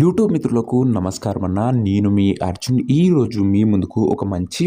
YouTube మిత్రులకు నమస్కారం అన్న. నేను మీ అర్జున్. ఈరోజు మీ ముందుకు ఒక మంచి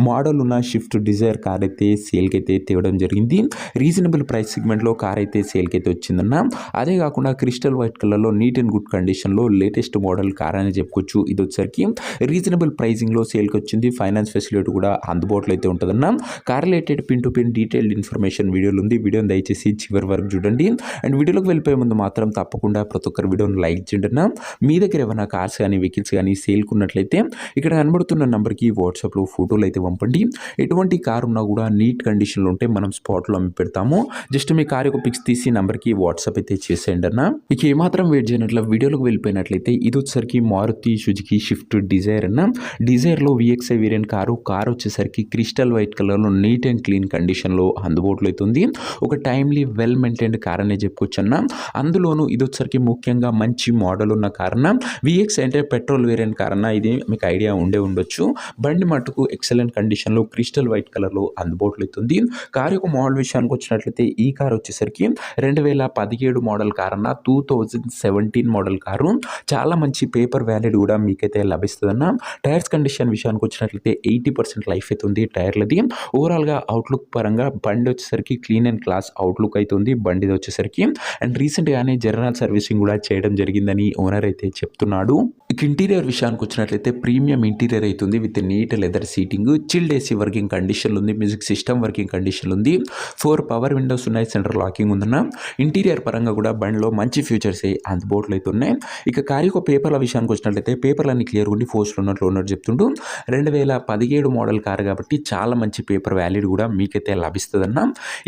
మోడల్ ఉన్న షిఫ్ట్ డిజైర్ కార్ అయితే సేల్కి అయితే తేవడం జరిగింది. రీజనబుల్ ప్రైస్ సెగ్మెంట్లో కార్ అయితే సేల్కి అయితే వచ్చిందన్న. అదే కాకుండా క్రిస్టల్ వైట్ కలర్లో నీట్ అండ్ గుడ్ కండిషన్లో లేటెస్ట్ మోడల్ కార్ అని చెప్పుకోవచ్చు. ఇది వచ్చేసరికి రీజనబుల్ ప్రైసింగ్లో సేల్కి వచ్చింది. ఫైనాన్స్ ఫెసిలిటీ కూడా అందుబాటులో అయితే ఉంటుందన్న. Car related pin to pin detailed information వీడియోలు ఉంది. వీడియోని దయచేసి చివరి వరకు చూడండి. అండ్ వీడియోలోకి వెళ్ళిపోయే ముందు మాత్రం తప్పకుండా ప్రతి ఒక్కరు వీడియోని లైక్ చేయండి అన్న. మీ దగ్గర ఏమైనా కార్స్ కానీ వెహికల్స్ కానీ సేల్కున్నట్లయితే ఇక్కడ కనబడుతున్న నెంబర్కి వాట్సాప్లో ఫోటోలు అయితే పంపండి. ఎటువంటి కార్ ఉన్నా కూడా నీట్ కండిషన్లో ఉంటే మనం స్పాట్లో అమ్మి పెడతాము. జస్ట్ మీ కార్ యొక్క పిక్స్ తీసి నెంబర్కి వాట్సాప్ అయితే చేసేయండి అన్న. ఇక ఏమాత్రం వెయిట్ చేయనట్లు వీడియోలోకి వెళ్ళిపోయినట్లయితే ఇది వచ్చేసరికి మారుతి సుజుకి షిఫ్ట్ డిజైర్ అన్న. డిజైర్లో విఎక్స్ఐ వేరియంట్ కార్ వచ్చేసరికి క్రిస్టల్ వైట్ కలర్లో నీట్ అండ్ క్లీన్ కండిషన్లో అందుబాటులో అవుతుంది. ఒక టైమ్లీ వెల్ మెయింటైన్డ్ కార్ అనే చెప్పుకోవచ్చు అన్న. అందులోనూ ఇది వచ్చేసరికి ముఖ్యంగా మంచి మోడల్ ఉన్న కార్ అన్న. విఎక్స్ అంటే పెట్రోల్ వేరియంట్ కార్ అన్న. ఇది మీకు ఐడియా ఉండొచ్చు. బండి మట్టుకు ఎక్సలెంట్ కండిషన్లో క్రిస్టల్ వైట్ కలర్లో అందుబాటులో అవుతుంది. కార్ యొక్క మోడల్ విషయానికి వచ్చినట్లయితే ఈ కార్ వచ్చేసరికి 2017 మోడల్ కార్ అన్న. 2017 మోడల్ కారు. చాలా మంచి పేపర్ వ్యాలిడ్ కూడా మీకైతే లభిస్తుందన్న. టైర్స్ కండిషన్ విషయానికి వచ్చినట్లయితే 80% లైఫ్ అయితే ఉంది టైర్లది. ఓవరాల్గా అవుట్లుక్ పరంగా బండి వచ్చేసరికి క్లీన్ అండ్ క్లాస్ అవుట్లుక్ అయితే ఉంది బండిది వచ్చేసరికి. అండ్ రీసెంట్గానే జనరల్ సర్వీసింగ్ కూడా చేయడం జరిగిందని ఓనర్ అయితే చెప్తున్నాడు. ఇక ఇంటీరియర్ విషయానికి వచ్చినట్లయితే ప్రీమియం ఇంటీరియర్ అవుతుంది with neat leather seating, chilled AC working condition ఉంది, మ్యూజిక్ సిస్టమ్ వర్కింగ్ కండిషన్ ఉంది, 4 పవర్ విండోస్ ఉన్నాయి, సెంటర్ లాకింగ్ ఉందన్న. ఇంటీరియర్ పరంగా కూడా బండిలో మంచి ఫీచర్స్ అందుబాటులో అయితే ఉన్నాయి. ఇక కార్ యొక్క పేపర్ల విషయానికి వచ్చినట్లయితే పేపర్లన్నీ క్లియర్ ఉండి పోస్టులు ఉన్నట్టు చెప్తుంటూ 2017 మోడల్ కార్ కాబట్టి చాలా మంచి పేపర్ వ్యాలిడ్ కూడా మీకైతే లభిస్తుందన్న.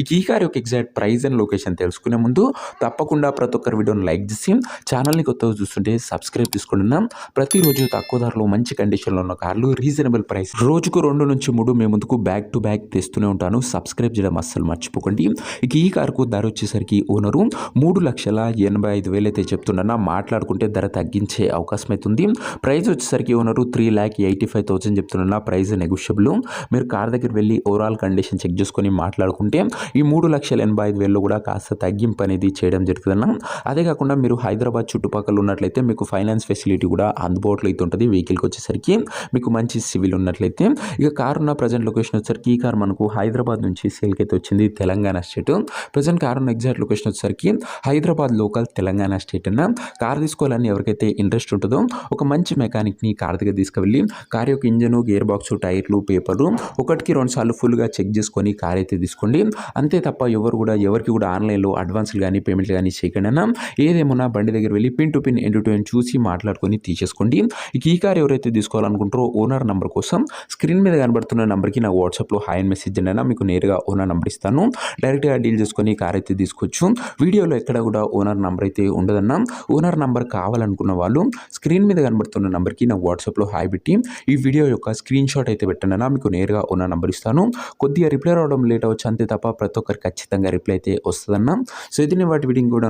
ఇక ఈ కార్ యొక్క ఎగ్జాక్ట్ ప్రైస్ అండ్ లొకేషన్ తెలుసుకునే ముందు తప్పకుండా ప్రతి ఒక్కరి వీడియోని లైక్ చేసి ఛానల్ని కొత్తగా చూస్తుంటే సబ్స్క్రైబ్ చేసుకుంటున్నాం. ప్రతిరోజు తక్కువ ధరలో మంచి కండిషన్లో ఉన్న కార్లు రీజనబుల్ ప్రైస్ రోజుకు 2 నుంచి 3 మేము ముందుకు బ్యాక్ టు బ్యాక్ తెస్తూనే ఉంటాను. సబ్స్క్రైబ్ చేయడం అస్సలు మర్చిపోకండి. ఇక ఈ కారుకు ధర వచ్చేసరికి ఓనరు 3,85,000 అయితే చెప్తున్నా. మాట్లాడుకుంటే ధర తగ్గించే అవకాశం అవుతుంది. ప్రైస్ వచ్చేసరికి ఓనరు 3,85,000 చెప్తున్నా. Price negotiable. మీరు కార్ దగ్గర వెళ్ళి ఓవరాల్ కండిషన్ చెక్ చేసుకొని మాట్లాడుకుంటే ఈ 3,85,000లో కూడా కాస్త తగ్గింపు అనేది చేయడం జరుగుతుందన్న. అదే కాకుండా మీరు హైదరాబాద్ చుట్టుపక్కల ఉన్నట్లయితే మీకు ఫైనాన్స్ ఫెసిలిటీ కూడా అందుబాటులో అయితే ఉంటుంది. వెహికల్కి వచ్చేసరికి మీకు మంచి సివిల్ ఉన్నట్లయితే. ఇక కార్ ఉన్న ప్రజెంట్ లొకేషన్ వచ్చేసరికి ఈ కార్ మనకు హైదరాబాద్ నుంచి సేల్కి అయితే వచ్చింది, తెలంగాణ స్టేట్. ప్రజెంట్ కార్ ఉన్న ఎగ్జాక్ట్ లొకేషన్ వచ్చేసరికి హైదరాబాద్ లోకల్, తెలంగాణ స్టేట్ అన్న. కార్ తీసుకోవాలని ఎవరికైతే ఇంట్రెస్ట్ ఉంటుందో ఒక మంచి మెకానిక్ని కార్ దగ్గర తీసుకువెళ్ళి కార్ యొక్క ఇంజను, గేర్ బాక్స్, టైర్లు, పేపర్లు 1-2 సార్లు ఫుల్గా చెక్ చేసుకొని కార్ అయితే తీసుకోండి. అంతే తప్ప ఎవరికి కూడా ఆన్లైన్లో అడ్వాన్స్లు కానీ పేమెంట్లు కానీ చేయకండి అన్న. ఏదేమన్నా బండి దగ్గర వెళ్ళి pin to pin end to end చూసి మాట్లాడుకొని తీసేసుకోండి. ఇక ఈ కార్ ఎవరైతే తీసుకోవాలనుకుంటారో ఓనర్ నెంబర్ కోసం స్క్రీన్ మీద కనబడుతున్న నెంబర్కి నా వాట్సాప్లో హాయ్ అని మెసేజ్ అయినా మీకు నేరుగా ఓనర్ నెంబర్ ఇస్తాను. డైరెక్ట్గా డీల్ చేసుకొని కార్ అయితే తీసుకోవచ్చు. వీడియోలో ఎక్కడ కూడా ఓనర్ నెంబర్ అయితే ఉండదన్నా. ఓనర్ నెంబర్ కావాలనుకున్న వాళ్ళు స్క్రీన్ మీద కనబడుతున్న నెంబర్కి నా వాట్సాప్లో హాయ్ పెట్టి ఈ వీడియో యొక్క స్క్రీన్ షాట్ అయితే పెట్టండి. మీకు నేరుగా ఓనర్ నెంబర్ ఇస్తాను. కొద్దిగా రిప్లై రావడం లేట్ అవ్వచ్చు అంతే తప్ప ప్రతి ఒక్కరికి ఖచ్చితంగా రిప్లై అయితే వస్తుందన్నా. సో ఇది వాటి వీడియో కూడా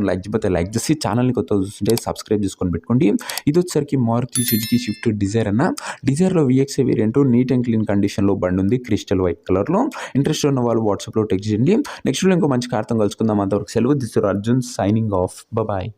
లైక్ చేసి ఛానల్ని కొత్తగా చూస్తుంటే సబ్స్క్రైబ్ చేసుకొని పెట్టుకోండి. ఇది వచ్చేసరికి మారుతి సుజుకి షిఫ్ట్ డిజైర్ అన్న. డిజైర్లో VXI variant neat and clean కండిషన్లో బండి ఉంది, క్రిస్టల్ వైట్ కలర్లో. ఇంట్రెస్ట్ ఉన్న వాళ్ళు వాట్సాప్లో టెక్స్ట్ చేయండి. నెక్స్ట్ ఇంకో మంచి కార్తో కలుసుకుందాం. అంతవరకు సెలవు. This is Arjun signing off. Bye.